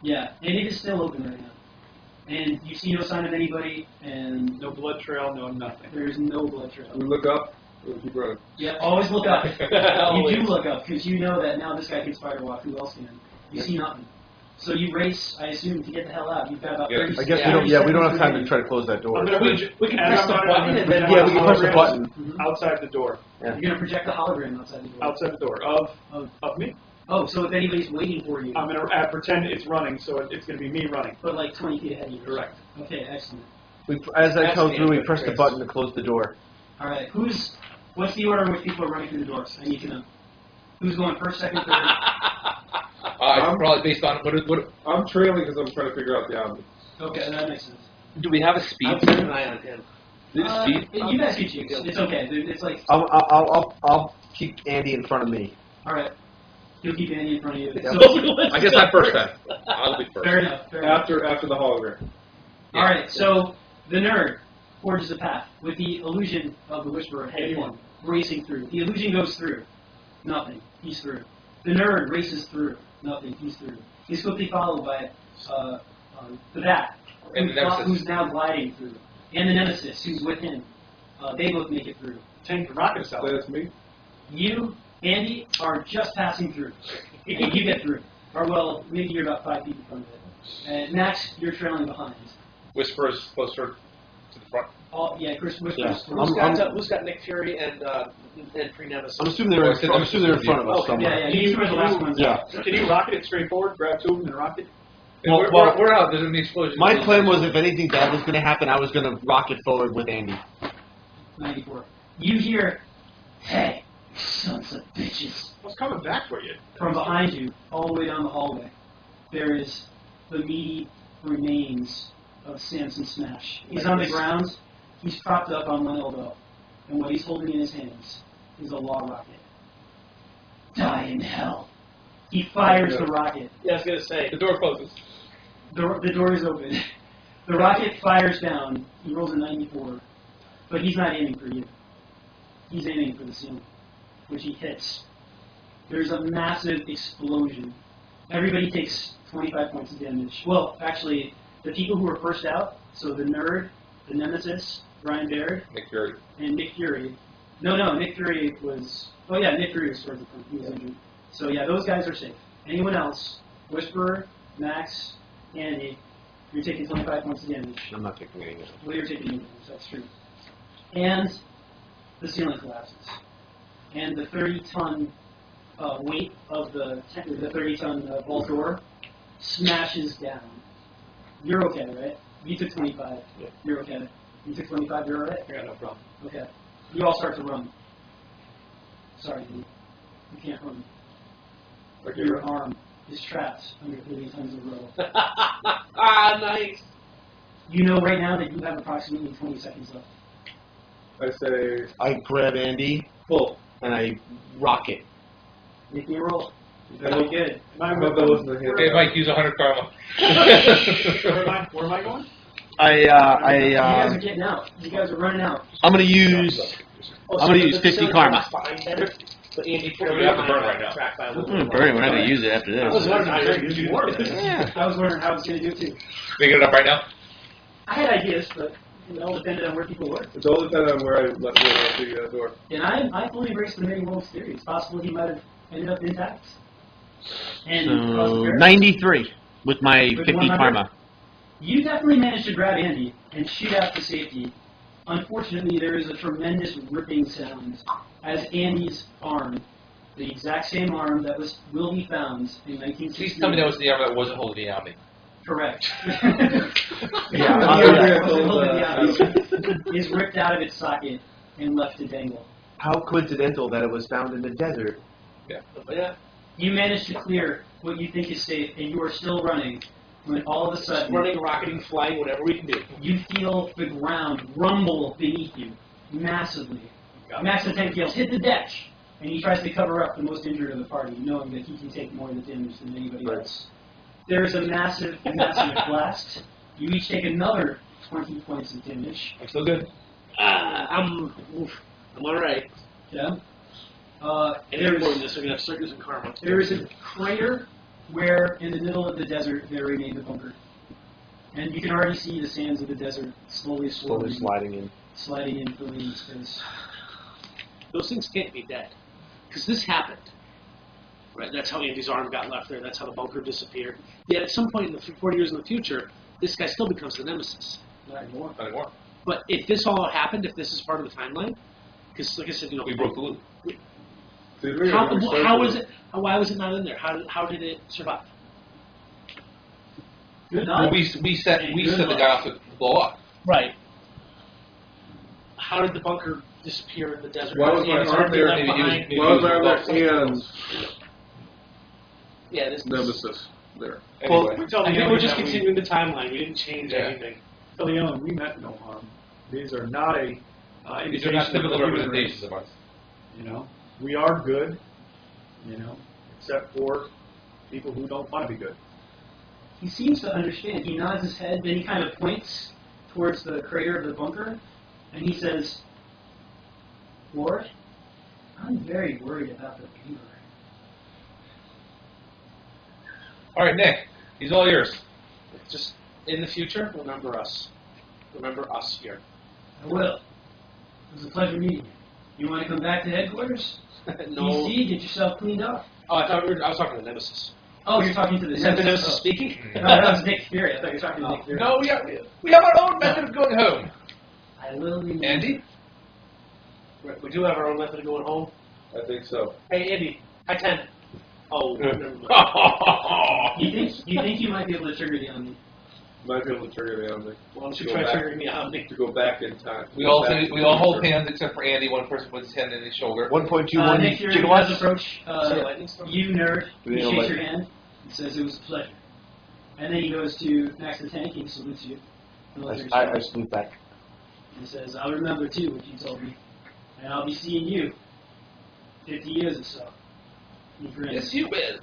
Yeah, and it is still open right now. And you see no sign of anybody, and No blood trail, no nothing. there's no blood trail. We look up, we'll keep running. Yeah, always look up. You Always. do look up, because you know that now this guy can spider walk, who else can? You see nothing. So you race, I assume, to get the hell out. You've got about Yeah. 30 I guess Yeah. we don't have time to remaining. try to close that door. I'm gonna We can and press I'm the gonna- button I'm and gonna then- Yeah, we can press the holograms button. Mhm. outside the door. You're going to project the hologram outside the door. Outside the door of me. Oh, so if anybody's waiting for you, I'm gonna pretend it's running, so it's gonna be me running. but like 20 feet ahead of you. Correct. Okay, excellent. As I That's come the through, we end, press the Chris. button to close the door. All right, what's the order in which people are running through the doors? I need to know. Who's going first, second, third? It's probably based on what I'm trailing because I'm trying to figure out the Omnis. Okay, that makes sense. Do we have a I'm speed? keeping an eye on him. Speed? You guys can choose. It's okay. It's like, I'll keep Andy in front of me. all right, you'll keep Andy in front of you. Yep. So, I guess I'm first then. I'll be first. fair enough. Fair enough. After the hologram. All right, so the nerd forges a path with the illusion of the Whisperer heading 81. racing through. The illusion goes through. Nothing. He's through. The nerd races through. Nothing. He's through. He's quickly followed by the Bat, And the Nemesis. who's now gliding through, and the Nemesis, who's with him. They both make it through. Tank for rocket salad. That's me. You, Andy, are just passing through. And you get through. Or, well, maybe you're about 5 feet in front of it. And Max, you're trailing behind. Whisper's closer to the front. Yeah, Chris Whispers. Yeah. Who's got Nick Fury and pre-Nemesis? I'm assuming they're in front of us Yeah, somewhere. yeah, you were the last ones. Yeah. Can you rocket it straight forward? Grab two of them and rocket? And Well, we're out. There's an explosion. My plan was if anything bad was going to happen, I was going to rocket forward with Andy. 94. You hear, hey, sons of bitches. I was coming back for you. From behind you, all the way down the hallway, there is the meaty remains of Samson Smash. He's on the ground. He's propped up on one elbow. And what he's holding in his hands is a law rocket. Die in hell. He fires the rocket. Yeah, I was gonna say. The door closes. The door is open. The rocket fires down. He rolls a 94. But he's not aiming for you. He's aiming for the ceiling, which he hits. There's a massive explosion. Everybody takes 25 points of damage. Well, actually, the people who were first out, so the nerd, the Nemesis, Ryan Baird, Nick Fury. and Nick Fury. No, Nick Fury was... Oh, yeah, Nick Fury was towards the front. He was injured. So, yeah, those guys are safe. Anyone else, Whisperer, Max, Andy, you're taking 25 points of damage. I'm not taking any of it. Well, you're taking damage, that's true. And the ceiling collapses. And the 30-ton weight of the 30-ton vault door smashes down. You're okay, right? You took 25. Yeah. You're okay. You took 25, you're alright? Yeah, no problem. Okay. You all start to run. Sorry, dude. You can't run. Okay, Your right. arm is trapped under 30 tons of rubble. Ah, nice. You know right now that you have approximately 20 seconds left. I say I grab Andy pull. and I rock it. Make me a roll. Very good. I hope that wasn't a hit. Okay, Mike, use 100 karma. Where am I going? You guys are getting out. You guys are running out. I'm gonna use. Oh, I'm gonna so use the 50 ceiling karma. collapsed behind them, but Andy put We have to burn right now. track by a I'm little gonna bit. burn it. We're not gonna use it after I was this. wondering how you're going to do more of this. Yeah. I was wondering how I was going to do it too. Making it up right now? I had ideas, but it all depended on where people were. It's all dependent on where I left the door. And I fully embrace the many worlds theory. It's possible he might have ended up intact. And So 93 with my With 50 100? karma. You definitely managed to grab Andy and shoot out to safety. Unfortunately, there is a tremendous ripping sound as Andy's arm, the exact same arm that will be found in 1960. Please tell me that was the arm that wasn't holding the Omni. Correct. Yeah. Is ripped out of its socket and left to dangle. How coincidental that it was found in the desert. But yeah, You manage to clear what you think is safe, and you are still running when all of a sudden running, rocketing, flying, whatever we can do. you feel the ground rumble beneath you massively. Max the Tank yells, "Hit the deck!" And he tries to cover up the most injured of the party, knowing that he can take more of the damage than anybody else. There is a massive, massive blast. You each take another 20 points of damage. I'm still good. I'm all right. Yeah. Anything more than this, we're going to have to start using karma. There is a crater where, in the middle of the desert, there remained a bunker. And you can already see the sands of the desert slowly Sliding in. sliding in, filling in space. Those things can't be dead. Because this happened. Right? That's how Andy's arm got left there. That's how the bunker disappeared. Yet at some point in the 40 years in the future, this guy still becomes the Nemesis. Not anymore. Not anymore. But if this all happened, if this is part of the timeline, because like I said, We broke the loop. how was it? Why was it not in there? How did it survive? Good Well, night. we set the guy off to blow up. Right. How did the bunker disappear in the desert? Why was my Andy's arm get there? left Maybe behind? use- Why was my other hand Yeah, this Nemesis there? Well, Anyway. I think we're just continuing the timeline. We didn't change anything. Leon, we meant no harm. These are not a These are not indication of typical the human representations race. of us. You know, we are good. You know, except for people who don't want to be good. He seems to understand. He nods his head, then he kind of points towards the crater of the bunker, and he says, "Lord, I'm very worried about the beaver." All right, Nick. He's all yours. Just in the future, remember us. Remember us here. I will. It was a pleasure meeting you. You want to come back to headquarters? No. DC, get yourself cleaned up. Oh, I was talking to Nemesis. Oh, you're talking to the Is that the Nemesis Oh. speaking? No, that was Nick Fury. I thought you were talking to Nick Fury. No, we have our own method of going home. I will remember. Andy? We do have our own method of going home. I think so. Hey, Andy. Hi, 10. Oh, never mind. You think you might be able to trigger the Omni? Might be able to trigger the Omni. Why don't you Go try back. triggering me out, Nick? To go back in time. we Go all back to we the all hold future. hands except for Andy. One person puts his hand in his shoulder. 1.21 Nick Fury does gigawatts. approach lightning storm? you, nerd. He Yeah, shakes like- your hand and says it was a pleasure. And then he goes to Max the Tank and salutes you. I salute back. And says, "I'll remember too what you told me, and I'll be seeing you 50 years or so." He grins. Yes, you will.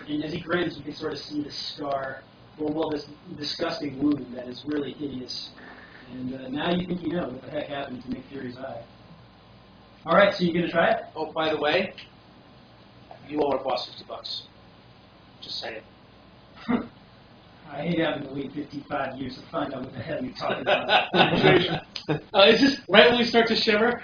And as he grins, you can sort of see the scar, well, this disgusting wound that is really hideous. And now you think you know what the heck happened to Nick Fury's eye. All right, so you gonna try it? Oh, by the way, you owe our boss $50. Just saying. I hate having to wait 55 years to find out what the hell you're talking about. Is this right when we start to shiver?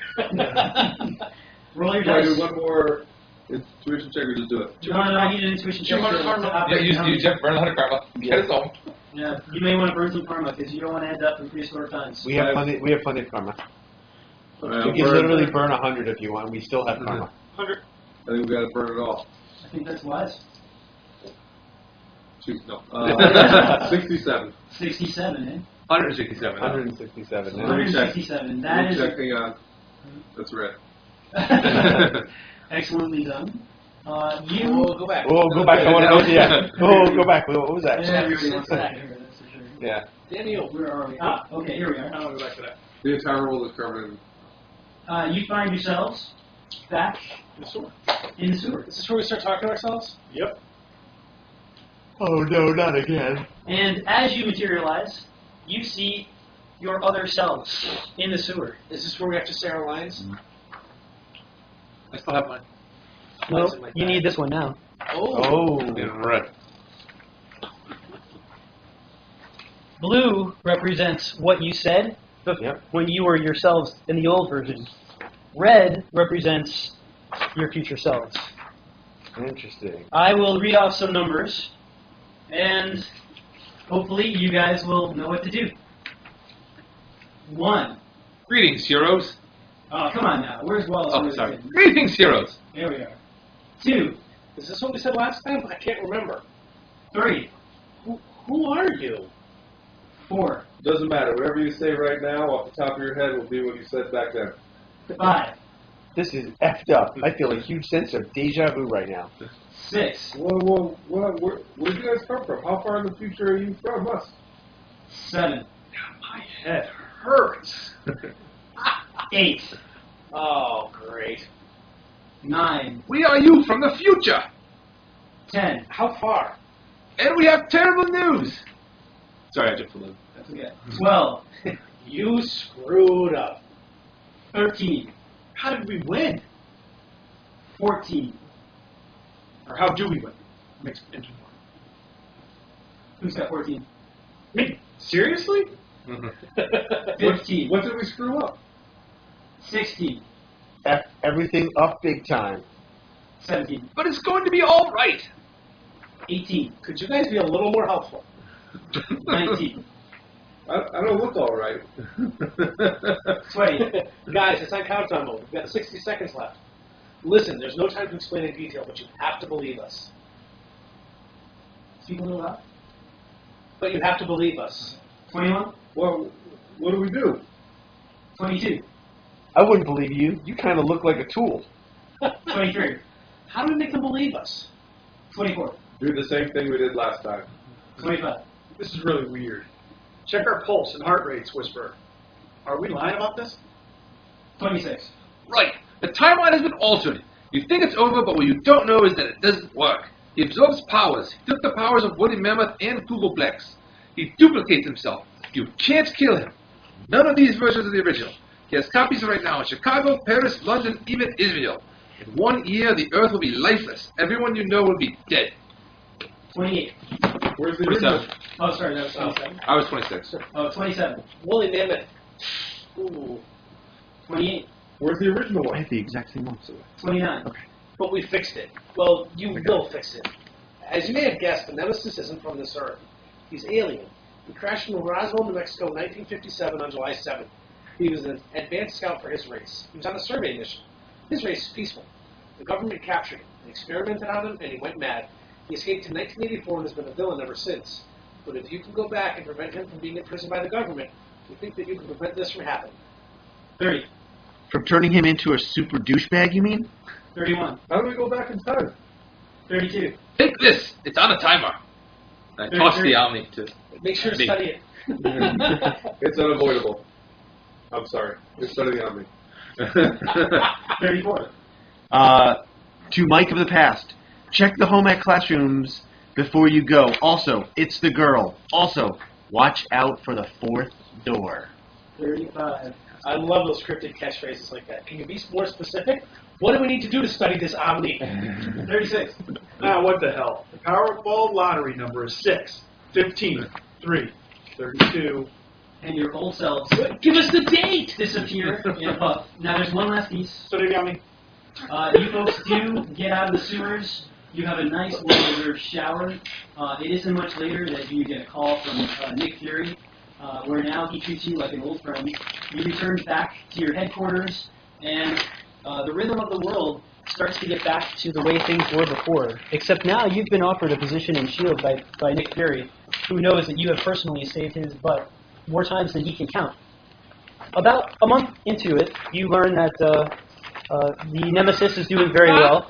Roll your Do I do dice. one more Intuition check or just do it? No, I need an intuition check. 200 karma. Yeah, use Jeff, burn 100 karma. Get us home. Yeah, you may want to burn some karma because you don't want to end up in prehistoric times. We have plenty of karma. Alright, You can literally burn 100 if you want. We still have karma. 100. I think we got to burn it all. I think that's wise. Shoot, no. 67. 67, eh? 167. 167. Yeah. 167. That is Check, hang on. That's right. excellently done. You. Oh, go back. Oh, go back. I want to know. Yeah. Oh, go back. What was that? Yeah, everybody wants to back here, that's for sure. Yeah. Daniel. Where are we? Ah, okay, here we are. I'll go back to that. The entire world is covered in. You find yourselves back The sewer. in the sewer. Is this where we start talking to ourselves? Yep. Oh no, not again. And as you materialize, you see your other selves in the sewer. Is this where we have to say our lines? I still have mine. Mine's in my You bag. need this one now. Oh. Yeah, right. Blue represents what you said Yep. when you were yourselves in the old version. Red represents your future selves. Interesting. I will read off some numbers, and hopefully you guys will know what to do. 1. Greetings, heroes. Oh, come on now. Where's Wallace? Oh, sorry. Greetings, heroes. There we are. 2. Is this what we said last time? I can't remember. 3. Who are you? 4. Doesn't matter. Whatever you say right now, off the top of your head, will be what you said back then. 5. This is effed up. I feel a huge sense of deja vu right now. 6. Whoa, where did you guys come from? How far in the future are you from us? 7. My head hurts. 8. Oh, great. 9. We are you from the future, 10. How far? and we have terrible news. Sorry, I jumped a little. That's okay. 12. You screwed up. 13. How did we win? 14. Or how do we win? Makes it interesting. Who's got 14? Me? Seriously? 15. What did we screw up? 16. F everything up big time. 17. But it's going to be all right. 18. Could you guys be a little more helpful? 19. I don't look all right. 20. Guys, it's on countdown mode. We've got 60 seconds left. Listen, there's no time to explain in detail, but you have to believe us. Speak a little loud. But you have to believe us. 21. Well, what do we do? 22. I wouldn't believe you. You kind of look like a tool. 23. How do we make them believe us? 24. Do the same thing we did last time. 25. This is really weird. Check our pulse and heart rates, Whisper. Are we lying about this? 26. Right. The timeline has been altered. You think it's over, but what you don't know is that it doesn't work. He absorbs powers. He took the powers of Woody Mammoth and Kugelblex. He duplicates himself. You can't kill him. None of these versions are the original. He has copies right now in Chicago, Paris, London, even Israel. In 1 year, the Earth will be lifeless. Everyone you know will be dead. 28. Where's the 27. original? Oh, sorry, that was 27. I was 26. Oh, 27. Woolly Mammoth. Ooh. 28. Where's the original I one? have the exact same ones. 29. But we fixed it. Well, you will fix it. As you may have guessed, the Nemesis isn't from this Earth. He's alien. He crashed in Roswell, New Mexico in 1957 on July 7th. He was an advanced scout for his race. He was on a survey mission. His race is peaceful. The government captured him and experimented on him, and he went mad. He escaped in 1984 and has been a villain ever since. But if you can go back and prevent him from being imprisoned by the government, we think that you can prevent this from happening. 30. From turning him into a super douchebag, you mean? 31. How do we go back in time? 32. Take this. It's on a timer. I tossed the Omni to... Make sure to Me. study it. It's unavoidable. I'm sorry. It's better than me. 34. To Mike of the past, check the home ec classrooms before you go. Also, it's the girl. Also, watch out for the fourth door. 35. I love those cryptic catchphrases like that. Can you be more specific? What do we need to do to study this Omni? 36. What the hell? The Powerball lottery number is 6, 15, 3, 32. And your old selves Give us the date! disappear in a puff. Now there's one last piece. So did Yami? You folks do get out of the sewers. You have a nice well-deserved shower. It isn't much later that you get a call from Nick Fury, where now he treats you like an old friend. You return back to your headquarters, and the rhythm of the world starts to get back to the way things were before. Except now you've been offered a position in S.H.I.E.L.D. by Nick Fury, who knows that you have personally saved his butt more times than he can count. About a month into it, you learn that the Nemesis is doing very well.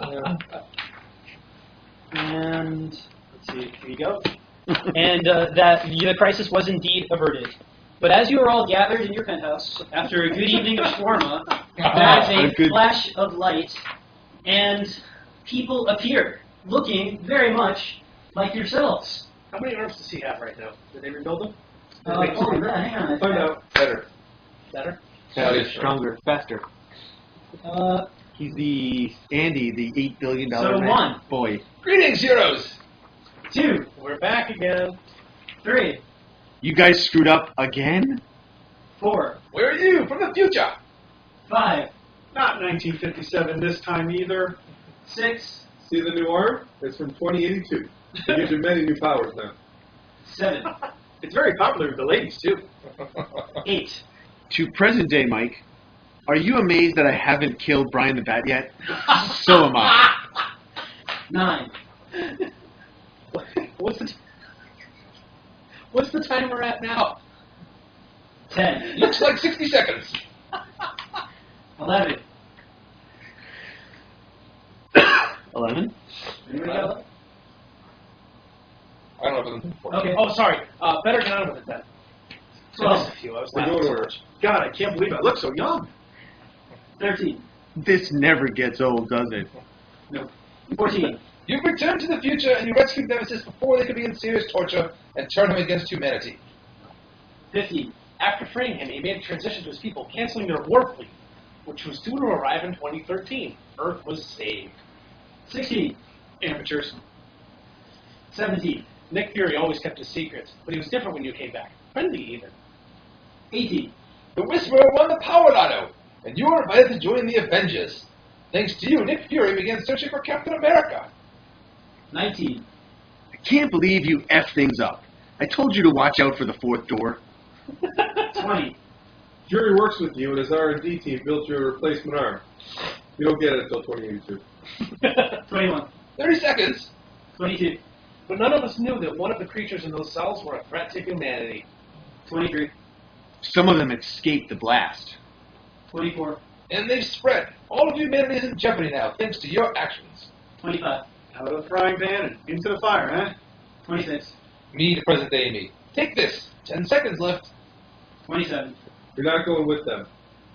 And, let's see, here you go. And that the crisis was indeed averted. But as you are all gathered in your penthouse, after a good evening of shawarma, there is a flash of light, and people appear, looking very much like yourselves. How many arms does he have right now? Did they rebuild them? Hang on. Find out. Better. Stronger, faster. He's the Andy, the $8 billion So man. 1. Boy. Greetings, heroes! 2. We're back again. 3. You guys screwed up again? 4. Where are you? From the future! 5. Not 1957 this time either. 6. See the new arm? It's from 2082. It gives you many new powers now. 7. It's very popular with the ladies, too. 8. To present day, Mike, are you amazed that I haven't killed Brian the Bat yet? So am I. 9. What's the time we're at now? 10. Looks like 60 seconds. 11. 11? Anybody got 11? I don't know if it's Okay. Oh, sorry. Better get on with it then. I 12. missed a few. I was We're laughing doing so order. much. God, I can't believe I look so young. 13. This never gets old, does it? 14. You've returned to the future and you rescued Nemesis before they could begin serious torture and turn him against humanity. 15. After freeing him, he made a transition to his people, canceling their war fleet, which was due to arrive in 2013. Earth was saved. 16. Amateurs. 17. Nick Fury always kept his secrets, but he was different when you came back. Friendly, even. 18. The Whisperer won the Power Lotto, and you are invited to join the Avengers. Thanks to you, Nick Fury began searching for Captain America. 19. I can't believe you F things up. I told you to watch out for the fourth door. 20. Fury works with you, and his R&D team built your replacement arm. You don't get it until 2082. 21. 30 seconds. 22. But none of us knew that one of the creatures in those cells were a threat to humanity. 23. Some of them escaped the blast. 24. And they've spread. All of humanity is in jeopardy now, thanks to your actions. 25. Out of the frying pan and into the fire, huh? 26. Me, the present day me. Take this. 10 seconds left. 27. You're not going with them.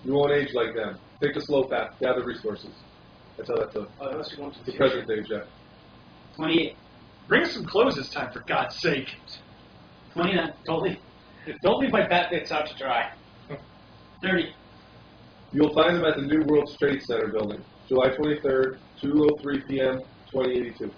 You won't age like them. Take the slow path. Gather resources. That's how that's Unless you're going to the present day, Jeff. 28. Bring us some clothes this time, for God's sake. 29. Don't leave my bat bits out to dry. 30. You'll find them at the New World Trade Center building, July 23rd, 2:03 p.m., 2082.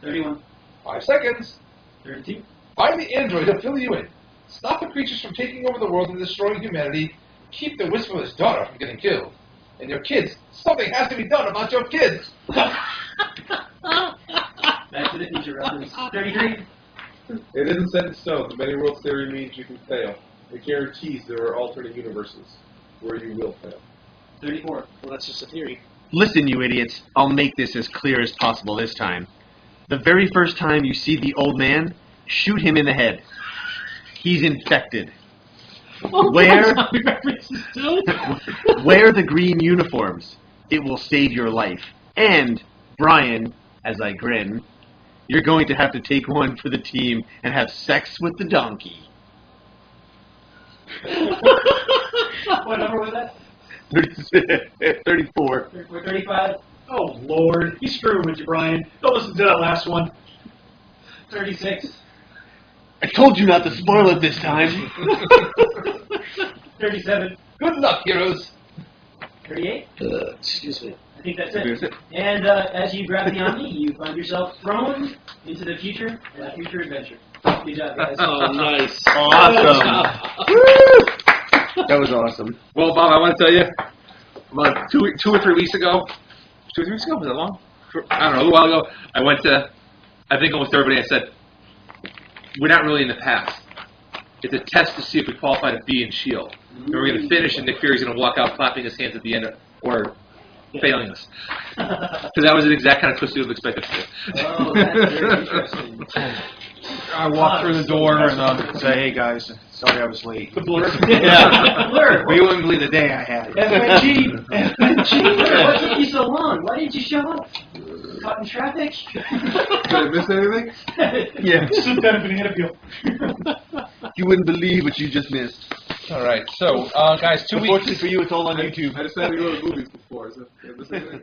31. 5 seconds. 32. Find the android to fill you in. Stop the creatures from taking over the world and destroying humanity. Keep the Whisperer's daughter from getting killed. And your kids. Something has to be done about your kids. Back to the future reference. 33. It isn't set in stone. The many worlds theory means you can fail. It guarantees there are alternate universes where you will fail. 34. Well, that's just a theory. Listen, you idiots. I'll make this as clear as possible this time. The very first time you see the old man, shoot him in the head. He's infected. Wear the green uniforms. It will save your life. And, Brian, as I grin, you're going to have to take one for the team and have sex with the donkey. What number was that? 34. 35. Oh, Lord. He's screwing with you, Brian. Don't listen to that last one. 36. I told you not to spoil it this time. 37. Good luck, heroes. 38. Excuse me. I think that's That's it. it. And as you grab the Omni, you find yourself thrown into the future and a future adventure. Good job, guys. Oh, nice. Awesome. That was awesome. Well, Bob, I want to tell you, about two or 3 weeks ago, 2 or 3 weeks ago. Was that long? I don't know. A little while ago, I went to, I think almost everybody. I said, we're not really in the past. It's a test to see if we qualify to be in S.H.I.E.L.D. And we're going to finish, and Nick Fury's going to walk out clapping his hands at the end, or failing us. Because that was an exact kind of twist we would expect us to do. Oh, that's very interesting. I walk through the door and say, "Hey guys, sorry I was late." The blur. Yeah. Blur. You wouldn't believe the day I had. FNG. What took you so long? Why didn't you show up? Caught in traffic? Did I miss anything? Yeah. Sit down and banana peel. You wouldn't believe what you just missed. All right. So, guys, 2 weeks. Unfortunately for you, it's all on YouTube. I decided to go to the movies before. So, did I miss anything?